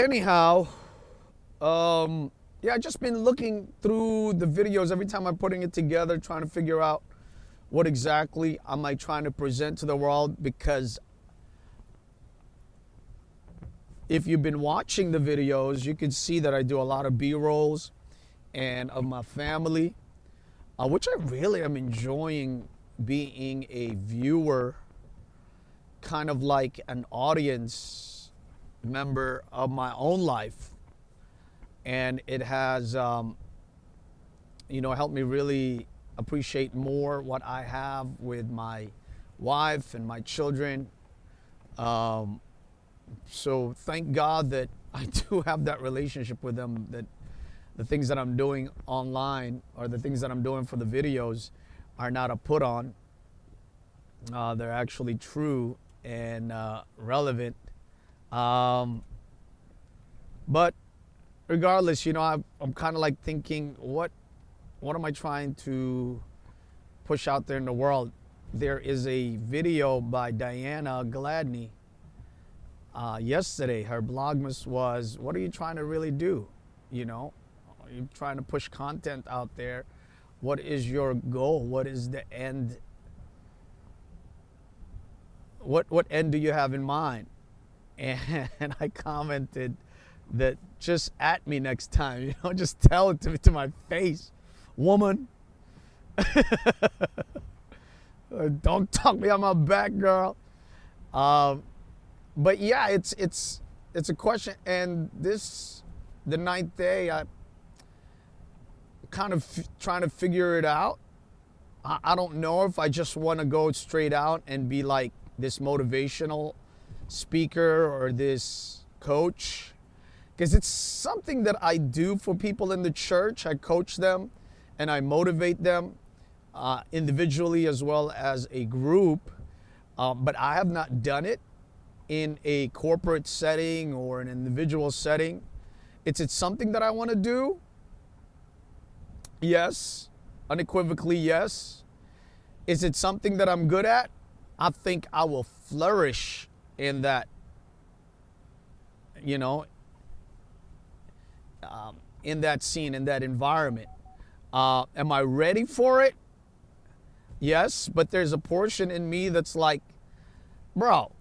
anyhow, yeah, I just been looking through the videos every time I'm putting it together, trying to figure out what exactly am I trying to present to the world. Because if you've been watching the videos, you can see that I do a lot of B-rolls and of my family, which I really am enjoying being a viewer, kind of like an audience member of my own life. And it has, helped me really appreciate more what I have with my wife and my children. So thank God that I do have that relationship with them, that the things that I'm doing online or the things that I'm doing for the videos are not a put on. They're actually true and relevant. But regardless, I'm kind of like thinking, what am I trying to push out there in the world? There is a video by Diana Gladney. Yesterday, her Vlogmas was, what are you trying to really do? Are you trying to push content out there? What is your goal? What is the end? What end do you have in mind? And I commented that just at me next time, just tell it to my face, woman. Don't talk me on my back, girl. But yeah, it's a question, and the ninth day, I kind of trying to figure it out. I don't know if I just want to go straight out and be like this motivational speaker or this coach, because it's something that I do for people in the church. I coach them and I motivate them individually as well as a group, but I have not done it in a corporate setting or an individual setting. It's something that I want to do. Yes, unequivocally yes. Is it something that I'm good at? I think I will flourish in that, in that scene, in that environment. Am I ready for it? Yes, but there's a portion in me that's like, bro,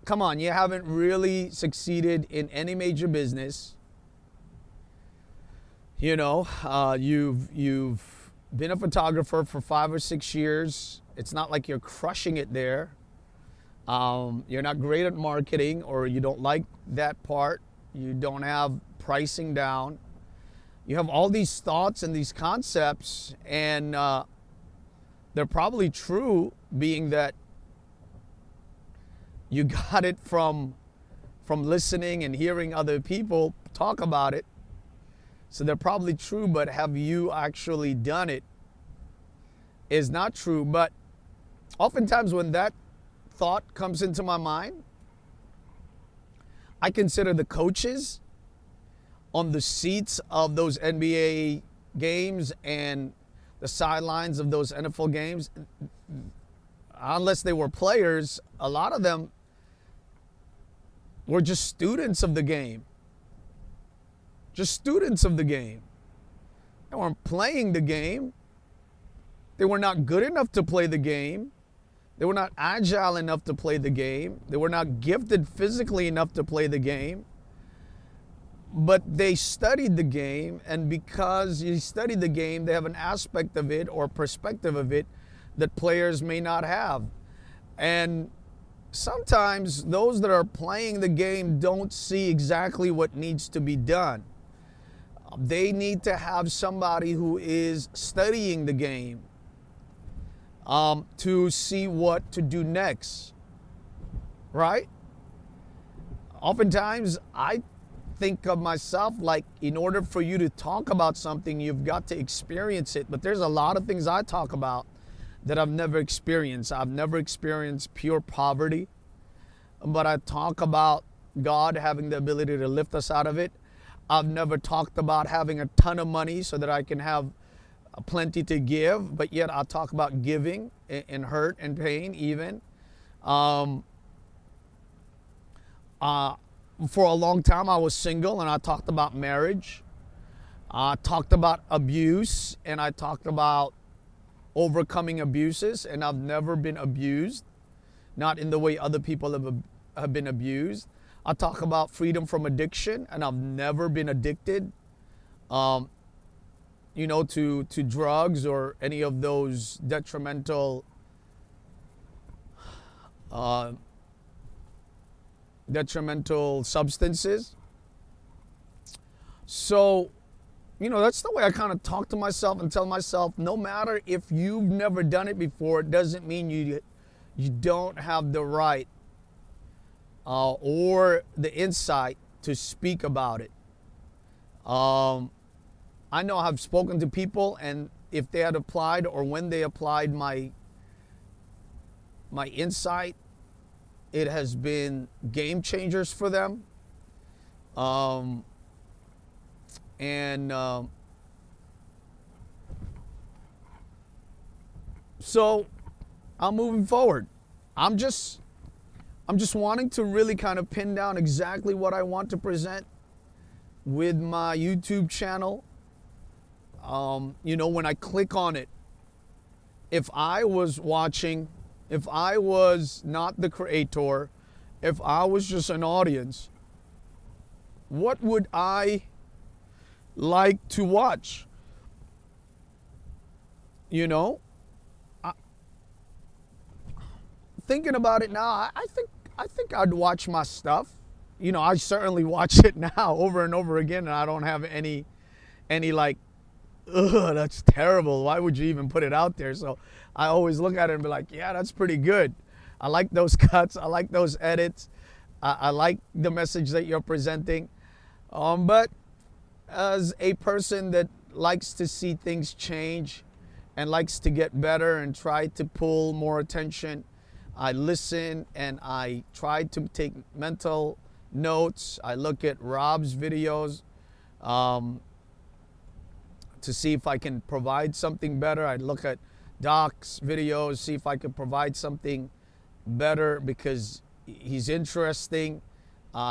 come on, you haven't really succeeded in any major business. You've been a photographer for 5 or 6 years. It's not like you're crushing it there. You're not great at marketing, or you don't like that part. You don't have pricing down. You have all these thoughts and these concepts, and they're probably true, being that you got it from listening and hearing other people talk about it. So they're probably true, but have you actually done it is not true. But oftentimes when that thought comes into my mind, I consider the coaches on the seats of those NBA games and the sidelines of those NFL games, unless they were players, a lot of them were just students of the game. Just students of the game. They weren't playing the game. They were not good enough to play the game. They were not agile enough to play the game. They were not gifted physically enough to play the game. But they studied the game, and because you study the game, they have an aspect of it or perspective of it that players may not have. And sometimes those that are playing the game don't see exactly what needs to be done. They need to have somebody who is studying the game to see what to do next, right? Oftentimes, I think of myself like, in order for you to talk about something, you've got to experience it. But there's a lot of things I talk about that I've never experienced. I've never experienced pure poverty, but I talk about God having the ability to lift us out of it. I've never talked about having a ton of money so that I can have plenty to give, but yet I'll talk about giving and hurt and pain even. for a long time I was single, and I talked about marriage. I talked about abuse, and I talked about overcoming abuses, and I've never been abused, not in the way other people have been abused. I talk about freedom from addiction, and I've never been addicted, to drugs or any of those detrimental substances. So, that's the way I kind of talk to myself and tell myself, no matter if you've never done it before, it doesn't mean you don't have the right or the insight to speak about it. I know I've spoken to people, and if they had applied or when they applied my insight, it has been game changers for them. So I'm moving forward. I'm just wanting to really kind of pin down exactly what I want to present with my YouTube channel. When I click on it, if I was watching, if I was not the creator, if I was just an audience, what would I like to watch? Thinking about it now, I think I'd watch my stuff. I certainly watch it now over and over again, and I don't have any like, ugh, that's terrible. Why would you even put it out there? So I always look at it and be like, yeah, that's pretty good. I like those cuts. I like those edits. I like the message that you're presenting. But as a person that likes to see things change and likes to get better and try to pull more attention, I listen and I try to take mental notes. I look at Rob's videos to see if I can provide something better. I look at Doc's videos, see if I can provide something better, because he's interesting.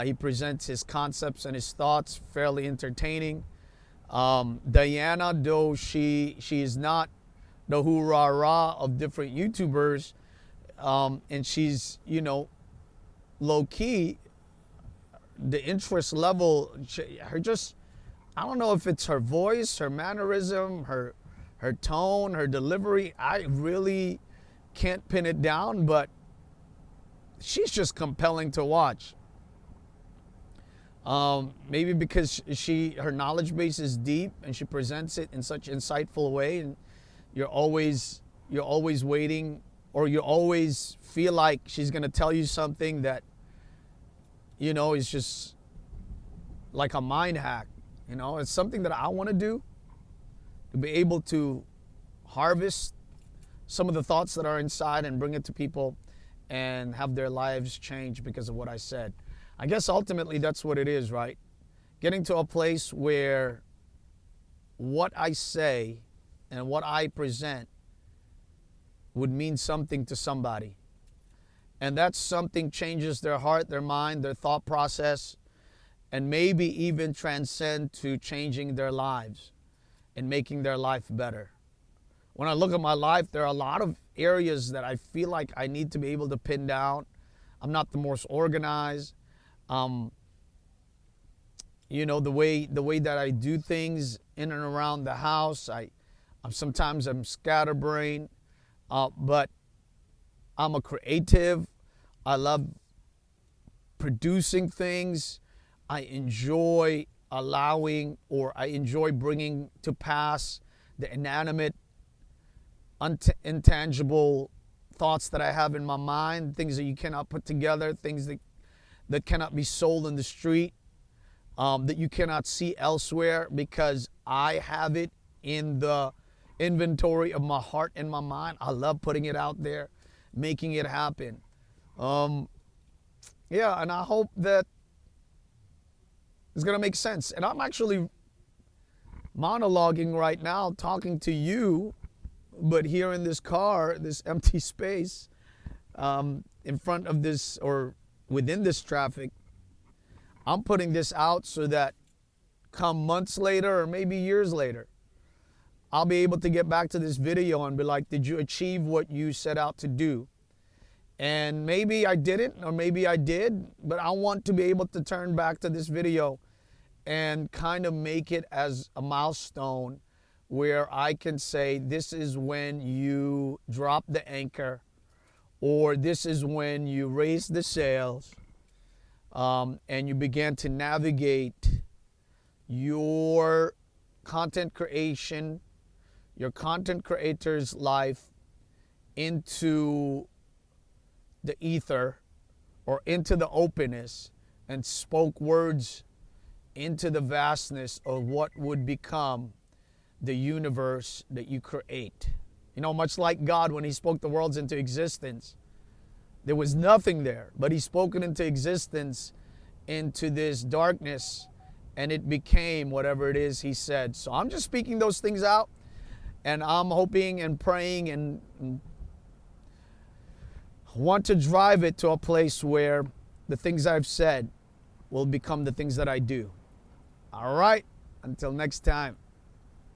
He presents his concepts and his thoughts fairly entertaining. Diana, though she is not the hoorah-rah of different YouTubers, and she's, low-key, the interest level, I don't know if it's her voice, her mannerism, her tone, her delivery. I really can't pin it down, but she's just compelling to watch. Maybe because her knowledge base is deep and she presents it in such insightful way, and you're always waiting, or you always feel like she's going to tell you something that, is just like a mind hack. It's something that I want to do, to be able to harvest some of the thoughts that are inside and bring it to people and have their lives change because of what I said. I guess ultimately that's what it is, right? Getting to a place where what I say and what I present would mean something to somebody. And that something changes their heart, their mind, their thought process, and maybe even transcend to changing their lives and making their life better. When I look at my life, there are a lot of areas that I feel like I need to be able to pin down. I'm not the most organized. The way that I do things in and around the house, sometimes I'm scatterbrained, but I'm a creative. I love producing things. I enjoy I enjoy bringing to pass the inanimate, intangible thoughts that I have in my mind, things that you cannot put together, things that cannot be sold in the street, that you cannot see elsewhere, because I have it in the inventory of my heart and my mind. I love putting it out there, making it happen. And I hope that it's going to make sense. And I'm actually monologuing right now, talking to you, but here in this car, this empty space, in front of this, or within this traffic, I'm putting this out so that come months later or maybe years later, I'll be able to get back to this video and be like, did you achieve what you set out to do? And maybe I didn't, or maybe I did, but I want to be able to turn back to this video and kind of make it as a milestone where I can say, this is when you drop the anchor, or this is when you raise the sails, and you began to navigate your content creation, your content creator's life into the ether or into the openness, and spoke words into the vastness of what would become the universe that you create. You know, much like God, when he spoke the worlds into existence, there was nothing there, but he spoke it into existence, into this darkness, and it became whatever it is he said. So I'm just speaking those things out, and I'm hoping and praying and want to drive it to a place where the things I've said will become the things that I do. All right, until next time.